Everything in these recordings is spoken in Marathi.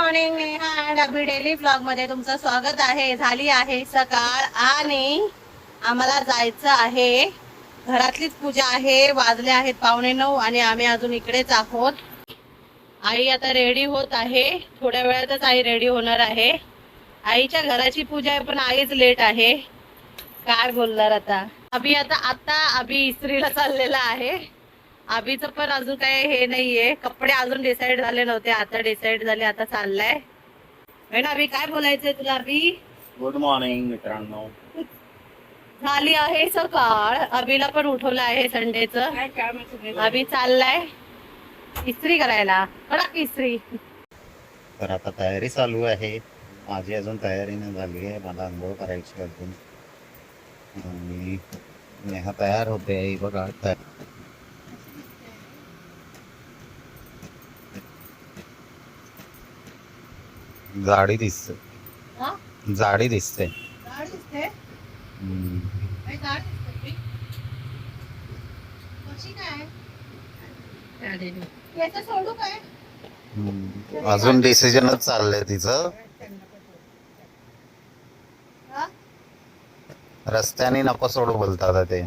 Morning Neha and Abhi daily blog मध्ये तुमचं स्वागत आहे। झाली आहे सकाळ आणि आम्हाला जायचं आहे, घरातलीच पूजा आहे। वाजले आहेत 8:45 आणि आम्ही अजून इकडेच आहोत। आई आता रेडी होत आहे, थोड्या वेळातच आई रेडी होणार आहे। आईच्या घराची पूजा आहे पण आईच लेट आहे, काय बोलणार आता। अभि इस्त्रीला चाललेला आहे। अभिचं पण अजून काय हे नाहीये, कपडे अजून डिसाईड झाले नव्हते, आता डिसाईड झाले, आता चाललाय। अभि काय बोलायचंय तुला? अभि गुड मॉर्निंग मित्रांनो। झाली आहे सकाळ, अभिला पण उठवलं आहे संडेचं। अभि चाललाय इस्त्री करायला, कडक इस्त्री। तर आता तयारी चालू आहे, माझी अजून तयारी नाही झाली आहे, मला आंघोळ करायची अजून। आणि नेहा तयार होते आहे बघा। जाडी दिसते, जाडी दिसते। अजून डिसिजनच चाललंय तिचं, रस्त्याने नको सोडू बोलतात ते।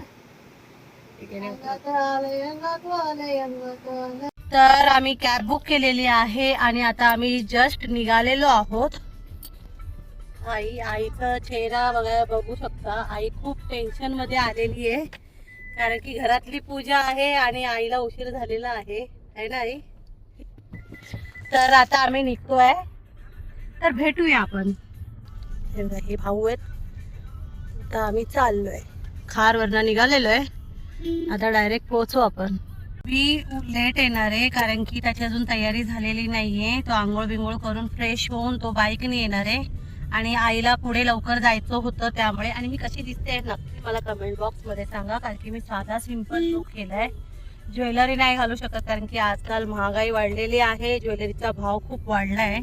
तर आम्ही कॅब बुक केलेली आहे आणि आता आम्ही जस्ट निघालेलो आहोत। आईचा चेहरा बघू शकता, आई खूप टेन्शन मध्ये आलेली आहे, कारण की घरातली पूजा आहे आणि आईला उशीर झालेला आहे ना आई। तर आता आम्ही निघतोय, तर भेटूया आपण। हे भाऊ आहेत, आता आम्ही चाललोय, खार वरनं निघालेलो आहे, आता डायरेक्ट पोहोचू आपण। मी लेट येणार आहे कारण की त्याची अजून तयारी झालेली नाहीये। तो आंघोळ बिंघोळ करून फ्रेश होऊन तो बाईकने येणार आहे आणि आईला पुढे लवकर जायचं होतं त्यामुळे। आणि मी कशी दिसते नक्की मला कमेंट बॉक्स मध्ये सांगा, कारण की मी साधा सिंपल लुक केलाय, ज्वेलरी नाही घालू शकत कारण की आजकाल महागाई वाढलेली आहे, ज्वेलरीचा भाव खूप वाढलाय,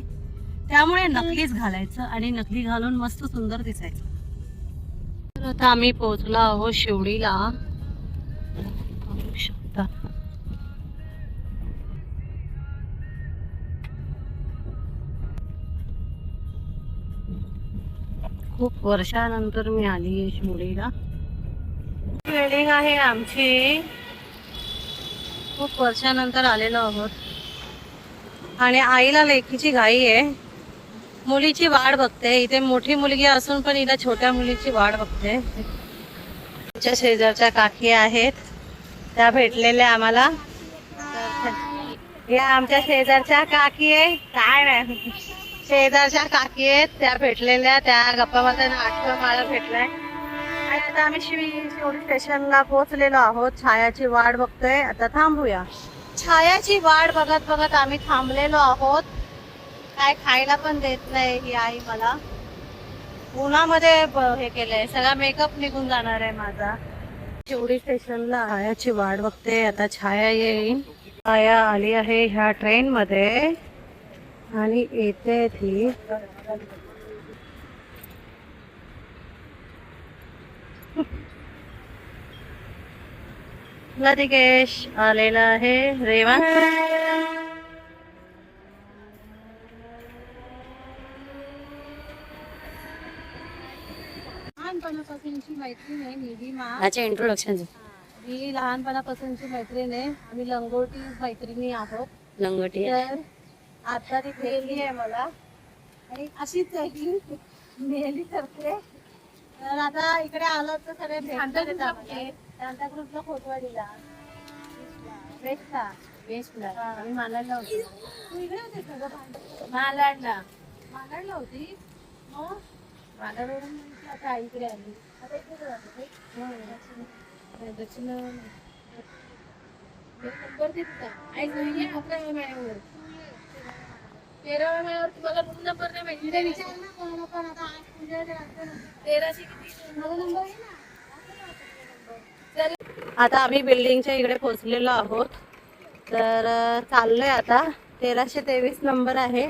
त्यामुळे नकलीच घालायचं आणि नकली घालून मस्त सुंदर दिसायचं। तर आता आम्ही पोहोचलो आहोत शिवडीला, बघू शकता। खूप वर्षानंतर मी आली आहे शिवडीला। वेडिंग आहे आमची, खूप वर्षानंतर आलेलो आहोत आणि आईला लेकीची घाई आहे, मुलीची वाट बघते। इथे मोठी मुलगी असून पण हिला छोट्या मुलीची वाट बघते। आमच्या शेजारच्या काकी आहेत, त्या भेटलेल्या आम्हाला। या आमच्या शेजारच्या काकी आहे, काय नाही शेजारच्या काकी आहेत, त्या भेटलेल्या, त्या गप्पा मारताना आठवण मला भेटलाय। आणि आता आम्ही शिवडी स्टेशनला पोहोचलेलो आहोत, छायाची वाट बघतोय, आता थांबूया। छायाची वाट बघत बघत आम्ही थांबलेलो आहोत, काय खायला पण देत नाही ही आई मला, उन्हामध्ये हे केलंय, सगळा मेकअप निघून जाणार आहे माझा। शिवडी स्टेशनला छायाची वाट बघते, आता छाया येईल। छाया आली आहे ह्या ट्रेन मध्ये आणि येते ती। लतिकेश आलेला आहे, रेवंत लहानपणापासूनची मैत्रीण आहे निधिमा। अच्छा, इंट्रोडक्शन। ही लहानपणापासूनची मैत्रीण आहे, आम्ही लंगोटी मैत्रिणी आहोत। लंगोटी तर आता ती भेटली आहे मला आणि अशीच आहे, नेहमी करते। तर आता इकडे आलो तर सगळे सांताक्रूजला खोतवाडीला वेस्टला आम्ही मालाडला होतो। तू इकडे होते सगळं मालाडला होती, मग मालाडवरून आता इकडे आली, आता इकडे दक्षिण नंबर दे तुझा। आई नाही 11व्या महिन्यावर 13व्या महिन्यावर तुम्हाला रूम नंबर नाही माहिती, ते विचार ना कोणाला पण। आता आज पूजा 1300 किती नंबर आहे ना। आता आम्ही बिल्डिंगच्या इकडे पोहोचलेलो आहोत, तर चाललोय आता। 1323 नंबर आहे,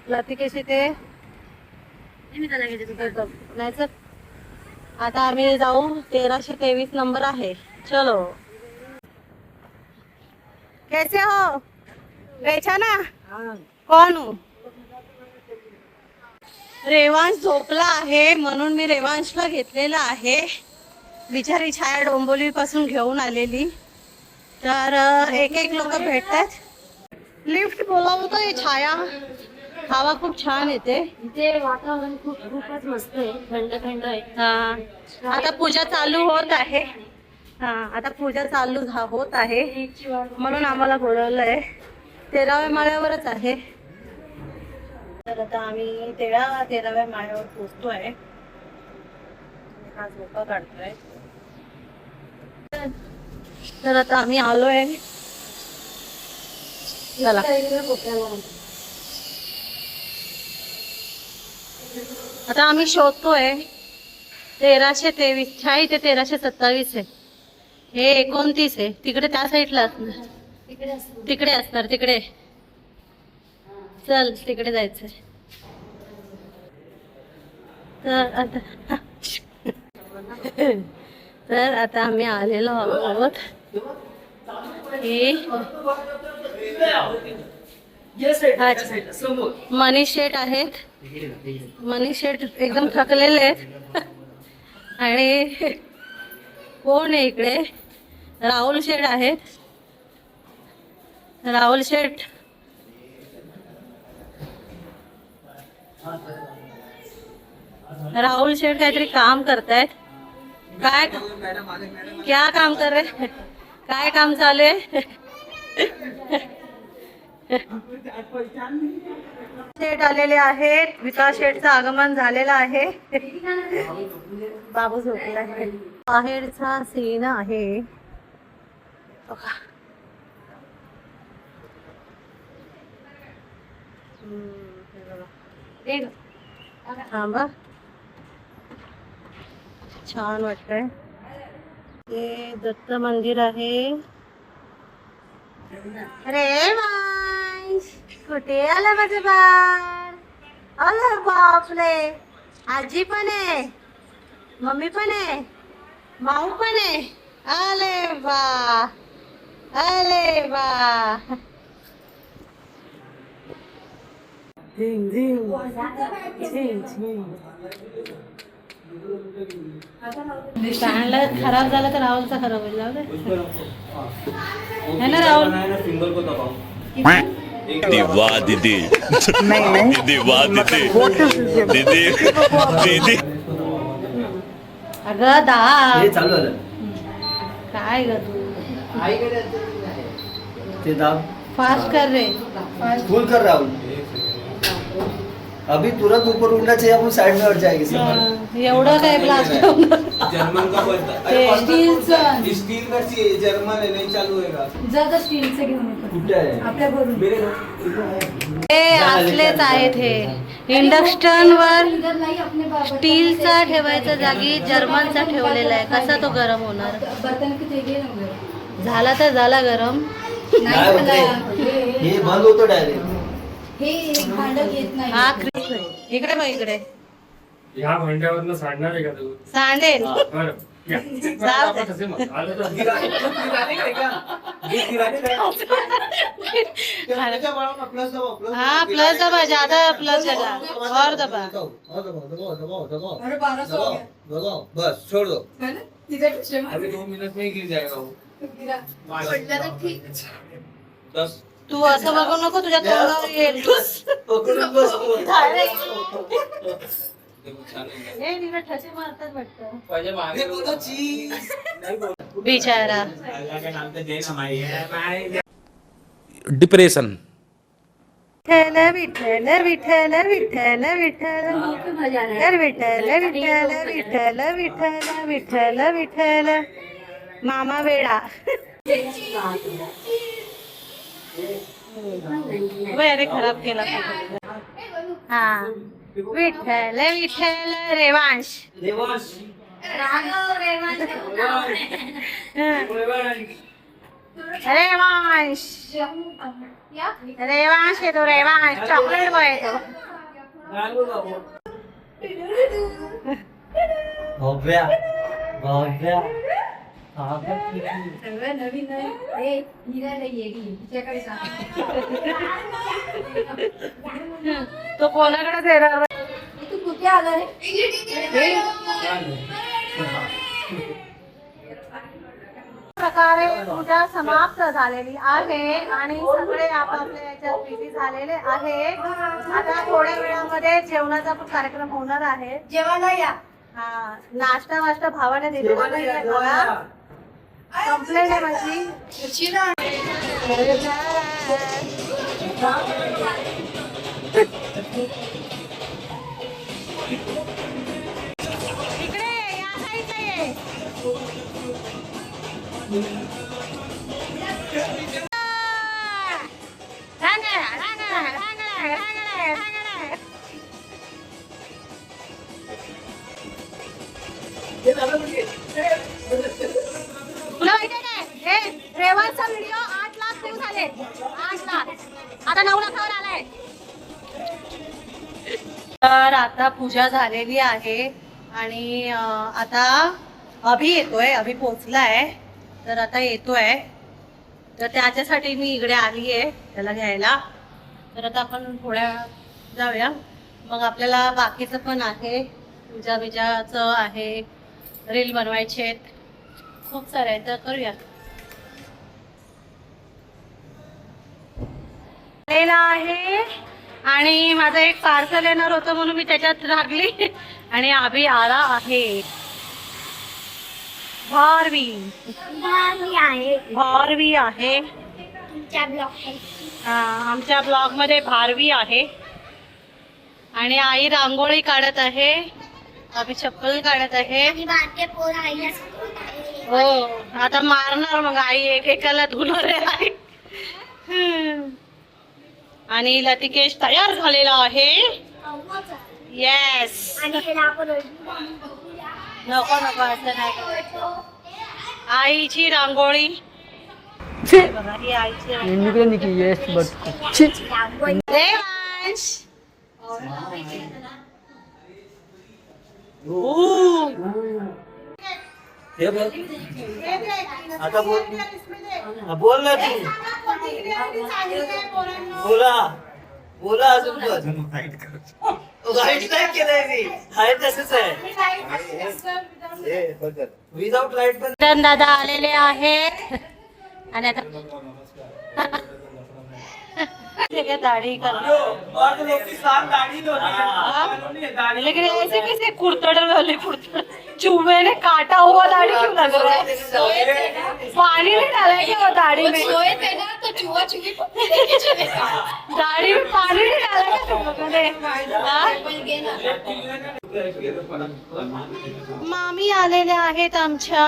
लतिकेशी ते नाही सर, आता आम्ही जाऊ, 1323 नंबर आहे, चलो। कैसे हो? पहचाना? कौन हूँ? रेवांश झोपला आहे म्हणून मी रेवांशला घेतलेला आहे. बिचारी छाया डोंबिवली पासून घेऊन आलेली. तर एक एक लोक भेटतात. लिफ्ट बोलावतोय छाया. हवा खूप छान येते. इथे वातावरण खूपच मस्त आहे, थंड थंड आहे. हा आता पूजा चालू होत आहे. आता पूजा चालू होत आहे म्हणून आम्हाला बोलवलंय. 13व्या माळ्यावरच आहे. तर आता आम्ही 13व्या माळ्यावर पोहोचतोय. हा झोपा काढतोय. तर आता आम्ही आलोय. चला आता आम्ही शोधतोय. 1323 छाई ते 1327 आहे. हे 29 आहे. तिकडे त्या साईडला असणार. तिकडे असणार. तिकडे चल तिकडे जायचंय. तर आता आम्ही आलेलो आहोत. मनीष शेठ आहेत. मनीष शेठ एकदम थकलेले आहेत. आणि कोण आहे इकडे? राहुल शेठ आहेत. राहुल शेठ काहीतरी काम करतायत. काय क्या काम कर रहे? काय काम चालू आहे? शेठ आलेले आहेत. विकास शेठचं आगमन झालेलं आहे. बाबू झोपला आहे. बाहेरचा सीन आहे. थांबा छान वाटतंय. हे दत्त मंदिर आहे. अरे कुठे आला माझं बाळ? अरे बापरे, आजी पण आहे, मम्मी पण आहे, माऊ पण आहे. अरे वा, अरे वा. स्टँडला खराब झाला तर राहुलचा खराब होईल. जाऊ दे. है ना राहुल? दीदी वाह दीदी. दीदी वाह दीदी. दीदी. अगं दा चालू झालं. काय ग तू ते दाब फास्ट कर रे. फुल कर राहुल. अभी तुरंत ऊपर उड़ना चाहिए. अपन साइड में हट जाएगी सब. एवढं काय ब्लास्ट जर्मन का बोलता ते स्टीलचं स्टील का चाहिए. जर्मन है नहीं चालू होएगा. जर स्टीलचं घेऊन येतो कुठे आहे? आपल्या घरून. मेरे हे असलेच आहेत. हे इंडक्शन वर इधर नाही अपने स्टीलचा ठेवायचा जागी जर्मनचा ठेवलेला आहे. कसा तो गरम होणार? बर्तन की ते घे ना. झाला तर झाला गरम. नाही होते. हे बंद होतो डायरेक्ट. हे भांडं घेत नाही. हा क्रिस आहे. इकडे बघ इकडे. ह्या भांड्यावरनं सांडणार आहे का तू? सांडेल. बरं या. जाऊ दे. आपण तसे मग. आलं तर गिराने का क्या? ये गिराने का क्या बड़ा प्लस दबाओ प्लस. हाँ प्लस दबा, ज्यादा प्लस दबा और दबा. और दबाओ. अरे 1200 हो गया. दबाओ बस छोड़ दो. है ना? तिथे ठुसे मार. अभी 2 मिनट में ही गिर जाएगा वो. गिरा. पडला तर ठीक. 10 तू असं बघू नको, तुझ्या तोंडावर येईल. पकडून बस. हे निघा ठसे मारतात वाटतं. पहले मागे बोलो चीज. नहीं बोल. बिचारा. अल्लाह के नाम पे जय समाई है. डिप्रेशन. विठ्ठल विठ्ठल विठ्ठल विठ्ठल विठ्ठल तर विठ्ठल विठ्ठल विठ्ठल विठ्ठल विठ्ठल विठ्ठल. मामा वेडा. अरे खराब केला. हा विठ्ठल विठ्ठल रेवांश. रेवांश रेवांश येतो. रेवांश चॉकलेट बॉय येतो. भव्या भव्या. सगळं नवीन आहे. ए हिरा नाही येडी. तिच्याकडे सांग. तो कोणाकडे येणार? तू प्रकारे पूजा समाप्त झालेली आहे आणि सगळे आपापल्या याच्यात बिझी झालेले आहे. आता थोड्या वेळामध्ये जेवणाचा पण कार्यक्रम होणार आहे. जेवायला या. हा, नाश्ता वाश्ता भावाने दिलेला नाहीये मला. कंप्लेंट आहे माझी. इकडे ये, या साईडला ये. तुला माहिती आहे काय? हे रेवाचा व्हिडिओ 8 लाख व्ह्यू झाले. 8 लाख. आता 9 लाखावर आलाय. तर आता पूजा झालेली आहे आणि आता अभि येतोय. अभि पोहोचलाय. तर आता येतोय. तर त्याच्यासाठी मी इकडे आली आहे त्याला घ्यायला. तर आता आपण थोड्या जाऊया. मग आपल्याला बाकीचं पण आहे. पूजा बिजाचं आहे. रील बनवायचे आहेत. खूप सारे आहेत. तर करूया. आलेला आहे आणि माझं एक पार्सल येणार होतं म्हणून मी त्याच्यात लागली आणि अभि आला आहे. भारवी आहे भारवी आहे. तुमच्या ब्लॉग आमच्या ब्लॉग मध्ये भारवी आहे आणि आई रांगोळी काढत आहे. अभि चप्पल काढत आहे. बारके पोर आहे. हो, आता मारणार मग आई. एकेकाला धुणार आहे. आणि लतिकेश तयार झालेला आहे. येस. आणि ह्याला आपण नको नको असं नाही करायचं. आईची रांगोळी बघा. ही आईची देवांश. आता बोल. बोल ना तू. बोला अजून लाईट नाही केलंय मी. आहे तसंच आहे. विदाउट लाईट पण. किरण दादा आलेले आहेत आणि आता दाढी करणार. लेकिन ऐसे कैसे कुर्तड़ वाले कुर्तड़ चूहे ने काटा हुआ दाढ़ी क्यों लग रहा है? पानी नहीं डाला है क्या वो दाढ़ी में? दाढ़ी में पानी नहीं डाला क्या तुम लोगों ने? मामी आलेल्या आहेत आमच्या.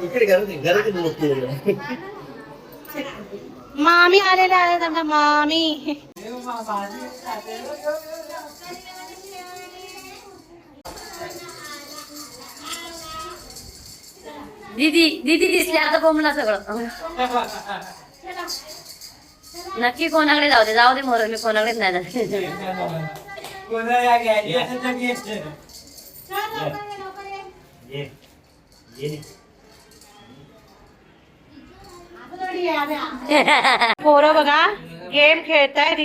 इकडे घरात मोठी. मामी आलेल्या आहेत आमच्या. मामी दीदी दीदी दिसली आता बोमला सगळं. नक्की कोणाकडे जाऊ दे. जाऊ दे मोर. मी कोणाकडेच नाही जात. पोरं बघा गेम खेळतायत.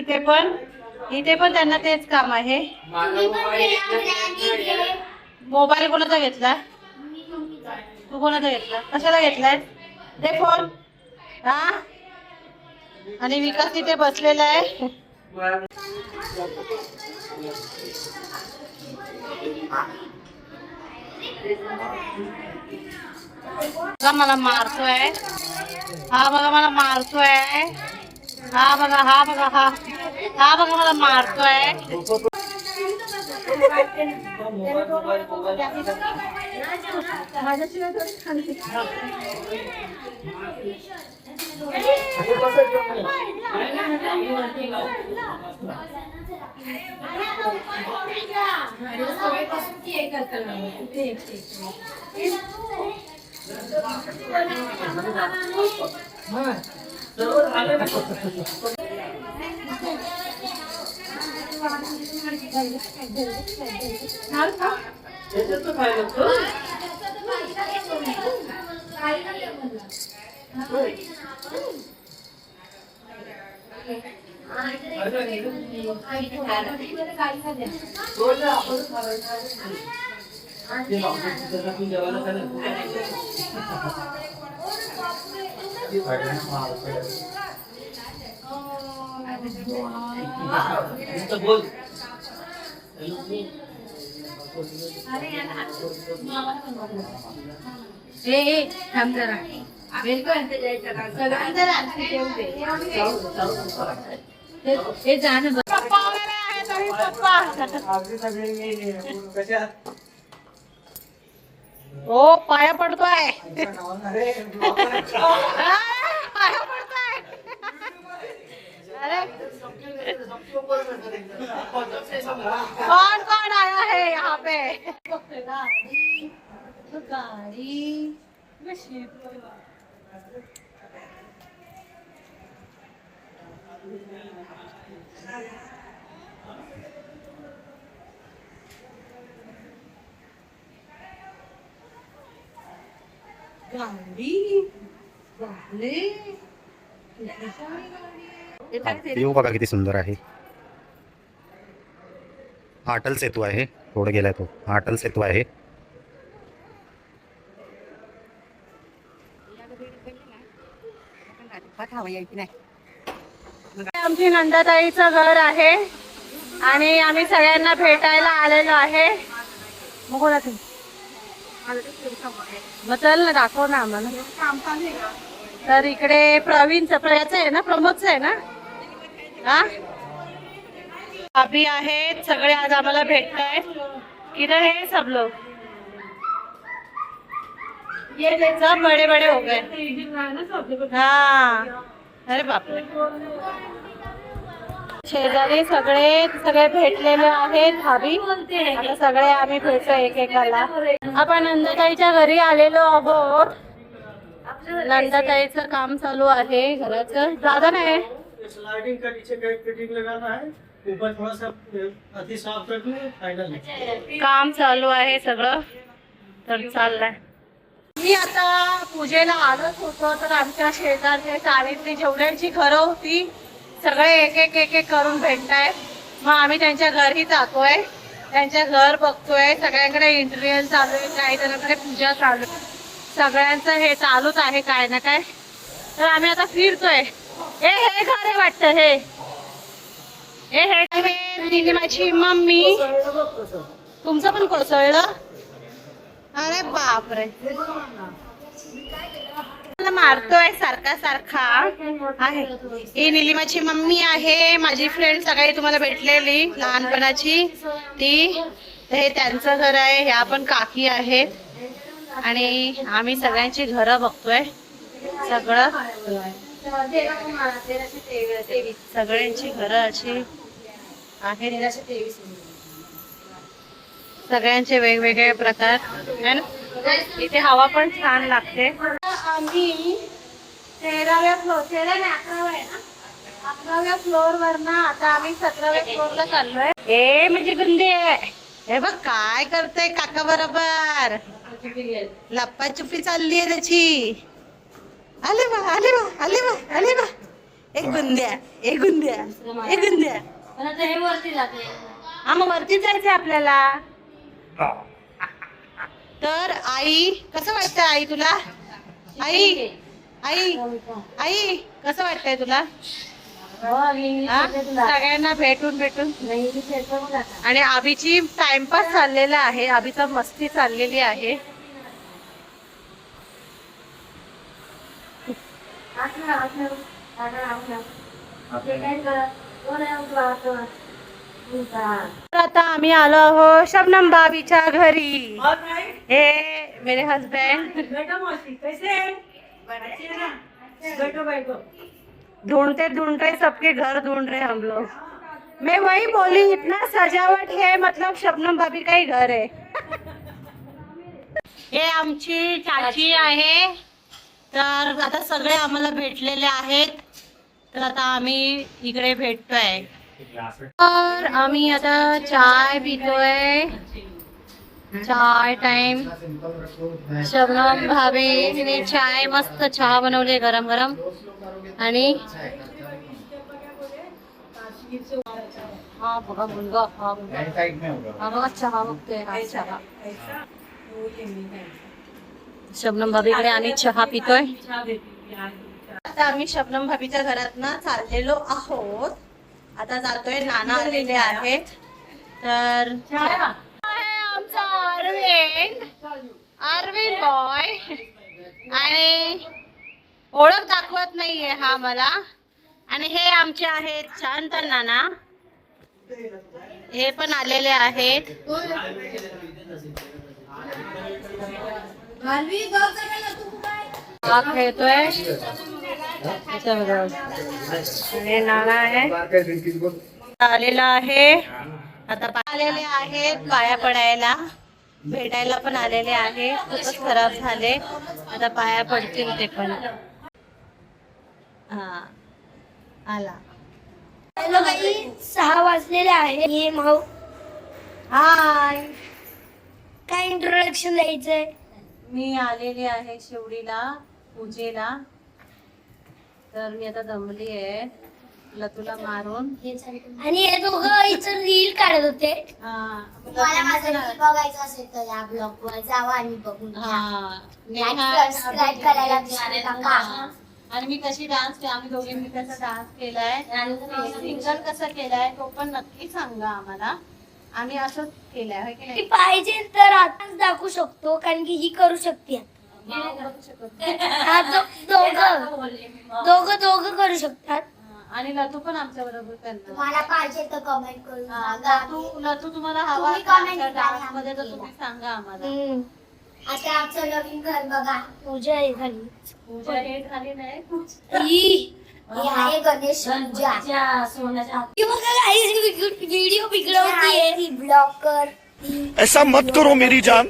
इथे पण त्यांना तेच काम आहे. मोबाईल कोणाचा घेतला? तू कोणाचा घेतला? कशाला घेतलाय? ते फोन. हा. आणि विकास तिथे बसलेला आहे. बघा मला मारतोय. हा बघा मला मारतोय. हा बघा. हा बघा. हा बघा मला मारतोय. बोल थांब जरा हे जाणं पप्पा वगैरे आहेत आणि पप्पा हो पाया पडतोय पाया पडतोय अरे कौन कौन आया है यहाँ पे गाड़ी व्ह्यू बघा किती सुंदर आहे. हा अटल सेतू आहे. थोडं गेलाय तो. हा अटल सेतू आहे. आमची नंदाताईचं घर आहे आणि आम्ही सगळ्यांना भेटायला आलेलो आहे. मग कोणाचं मग चल ना दाखव ना आम्हाला. तर इकडे प्रवीणचं प्रयाचं आहे ना, प्रमोदचं आहे ना. हा भाभी आहेत सगळे आज आम्हाला भेटतायत. किधर है सब लोग? ये सब बड़े बड़े हो गए. हाँ अरे बापरे. शेजारी सगळे भेटलेले आहेत भाभी. आता सगळे आम्ही भेटतो एकेकाला. आपण नंदाताईच्या घरी आलेलो आहोत. नंदाताईचं काम चालू आहे घराचं. दादा नाही स्लाइडिंग का नीचे का फिटिंग लगाना है, ऊपर थोड़ा सा अति साफ करके फाइनल काम चालू आहे सगळं. तर चाललंय. मी आता पूजेला आलोच होतो तर आमच्या शेजारच्या चाळीतली जेवढ्यांची घरं होती सगळे एक एक करून भेटतायत. मग आम्ही त्यांच्या घरी जातोय, त्यांच्या घर बघतोय. सगळ्यांकडे इंटरव्ह्यू चालू आहे, काही जणांकडे पूजा चालू आहे. सगळ्यांचं हे चालूच आहे काय ना काय. तर आम्ही आता फिरतोय. हे घर आहे वाटतं. हे आहे निलिमाची मम्मी. तुमचं पण कोसळलं. अरे बापरे. मारतोय सारखा सारखा आहे. ही निलिमाची मम्मी आहे. माझी फ्रेंड सगळी तुम्हाला भेटलेली लहानपणाची ती. हे त्यांचं घर आहे. ह्या पण काकी आहेत आणि आम्ही सगळ्यांची घरं बघतोय. सगळं सगळ्यांची घरं अशी आहेत. सगळ्यांचे वेगवेगळे प्रकार है ना. इथे हवा पण छान लागते. आम्ही 13व्या फ्लोर वर ना आता आम्ही 17व्या फ्लोरला चाललोय. हे म्हणजे गुंडे. हे बघ काय करते काका बरोबर. लप्पाछुपी चालली आहे त्याची. आले बा आले बा आले बा आले बा. एक गुंद्या एक गुंद्या एक गुंद्या. हा मग वरती जायचंय आपल्याला. तर आई कसं वाटतंय आई तुला? आई आई आई कसं वाटतंय तुला? सगळ्यांना भेटून आणि आबीची टाइमपास चाललेला आहे. आबीचा मस्ती चाललेली आहे. आता आम्ही आलो आहोत शबनम भाभीच्या घरी. हे मेरे हस्बैंड ढूंढते ढूंढते सबके घर ढूंढ रहे हम लोग. मैं वही बोली इतना सजावट है मतलब शबनम भाभी का ही घर है. हे आमची चाची आहे. तर आता सगळे आम्हाला भेटलेले आहेत. तर आता आम्ही इकडे भेटतोय. तर आम्ही आता चाय पितोय. चाय टाइम. शबनम भाभीने चाय मस्त चहा बनवली गरम गरम आणि हा बघा मुलगा, हा बघा चहा बघतोय, हा चहा. शबनम भाभीकडे आणि चहा पितोय. आता आम्ही शबनम भाभीच्या घरात ना चाललेलो आहोत. आता जातोय, नाना आलेले आहेत. तर आमचा अरविंद बॉय आणि ओळख दाखवत नाहीये हा मला. आणि हे आमचे आहेत शांत नाना, हे पण आलेले आहेत. हा खेळतोय आणि नाना आहे आलेला आहे. आता आलेले आहेत पाया पडायला, भेटायला पण आलेले आहे. खूपच खराब झाले, आता पाया पडतील ते पण. हा आला. हॅलो काही 6 वाजलेले आहे. ये माऊ. हाय, काय इंट्रोडक्शन द्यायचंय? मी आलेली आहे शिवडीला पूजेला. तर मी आता दमली आहे लतूला मारून. आणि हे दोघं इथं रील काढत होते. तुम्हाला माझा रील बघायचा असेल तर या ब्लॉग वर जावा आणि बघून सबस्क्राईब करायला विसरू नका. आणि मी कशी डान्स, आम्ही दोघींनी कसा डान्स केलाय, सिंगल कसा केलाय तो पण नक्की सांगा आम्हाला. आम्ही असंच केलंय होय की ती नाही? पाहिजे तर आताच दाखवू शकतो, कारण की ही करू शकते. हा, दोघं करू शकतात. आणि लतू पण आमच्या बरोबर करणार. तुम्हाला पाहिजे तर कमेंट करून सांगा. लतू तुम्हाला हवा तुम्ही comment डान्स करा. मध्ये तर तुम्ही सांगा आम्हाला. आता आमचं नवीन घर बघा. पूजा हे झाली. पूजा हे झाली नाही. हे आहे गणेश पूजा. ती बघा व्हिडिओ बिघडवतीये. ब्लॉकर ऐसा मत करो मेरी जान,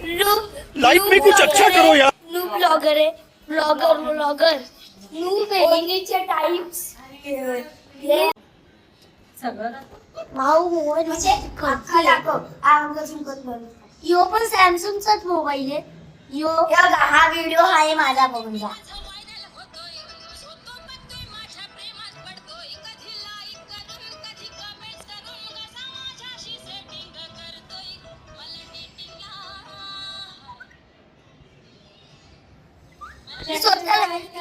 लाइफ में कुछ अच्छा करो यार. न्यू ब्लॉगर आहे. ब्लॉगर न्यू ओनलीचे टाइप्स सगळं माऊ मोबाईल म्हणजे अख्खा दाखव. आवाजातून करून बनव. यो पण सॅमसंगचाच मोबाईल आहे. यो हे बघा, हा व्हिडिओ आहे माझा, बघून घ्या.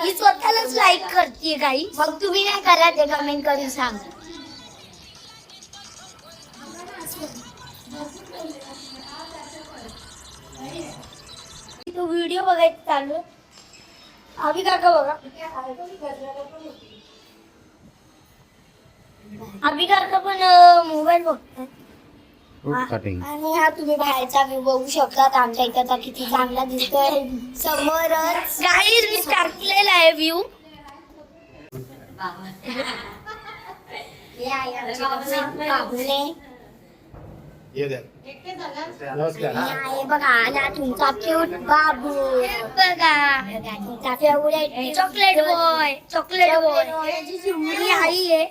ही स्वतःलाच लाईक करते काही. मग तुम्ही नाही करा ते, कमेंट करून सांगा. तो व्हिडिओ बघायचा चालू आहे. अभि काका बघा. अभि काका पण मोबाईल बघतात. आणि हा तुम्ही बाहेरचा व्ह्यू बघू शकतात. आमच्या इथे तर किती चांगला दिसतोय. समोरच गाईज मी टाकलेला आहे व्ह्यू. हे आहे आमचे काबुले. आहे बघा आला तुमचा क्यूट बाबू. बघा तुमचा फेवरेट चॉकलेट बॉय याची चिमणी आई आहे.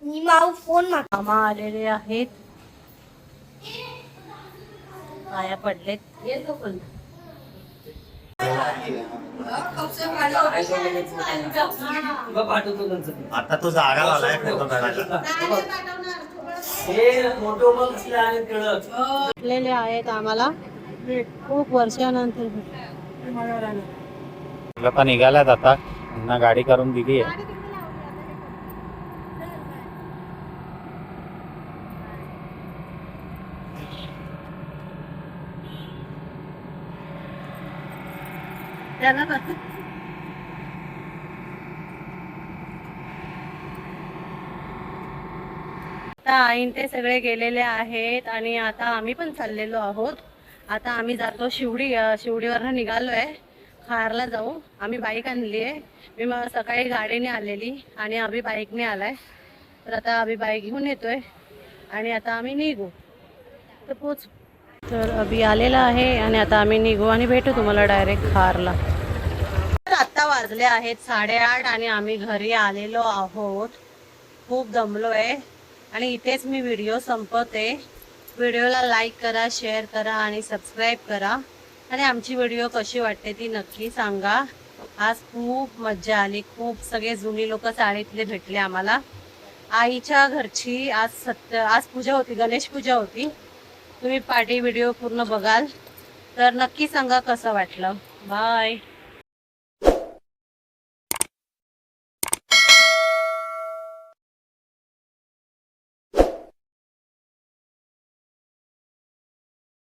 मी माऊ फोन मामा आलेले आहेत, पाया पडलेत. येतो पण आता तो जागा झालाय फोटो काढायला. भेटलेले आहेत आम्हाला खूप वर्षानंतर. आता निघाल्यात, आता पुन्हा गाडी करून दिली आहे. आता आईन ते सगळे गेलेले आहेत आणि आता आम्ही पण चाललेलो आहोत. आता आम्ही जातो शिवडीवरनं निघालोय, खारला जाऊ. आम्ही बाईक आणली आहे. मी मग सकाळी गाडीने आलेली आणि अभि बाईकने आलाय. तर आता अभि बाईक घेऊन येतोय आणि आता आम्ही निघू तर पोच. तर अभि आलेला आहे आणि आता आम्ही निघू आणि भेटू तुम्हाला डायरेक्ट खारला. तर आता वाजले आहेत 8:30 आणि आम्ही घरी आलेलो आहोत. खूप दमलो आहे आणि इथेच मी व्हिडिओ संपवते. व्हिडिओला लाईक करा, शेअर करा आणि सबस्क्राईब करा. आणि आमची व्हिडिओ कशी वाटते ती नक्की सांगा. आज खूप मज्जा आली. खूप सगळे जुनी लोक चाळीतले भेटले आम्हाला आईच्या घरची आज पूजा होती, गणेश पूजा होती. तुम्ही पार्टी व्हिडिओ पूर्ण बघाल तर नक्की सांगा कसं वाटलं. बाय.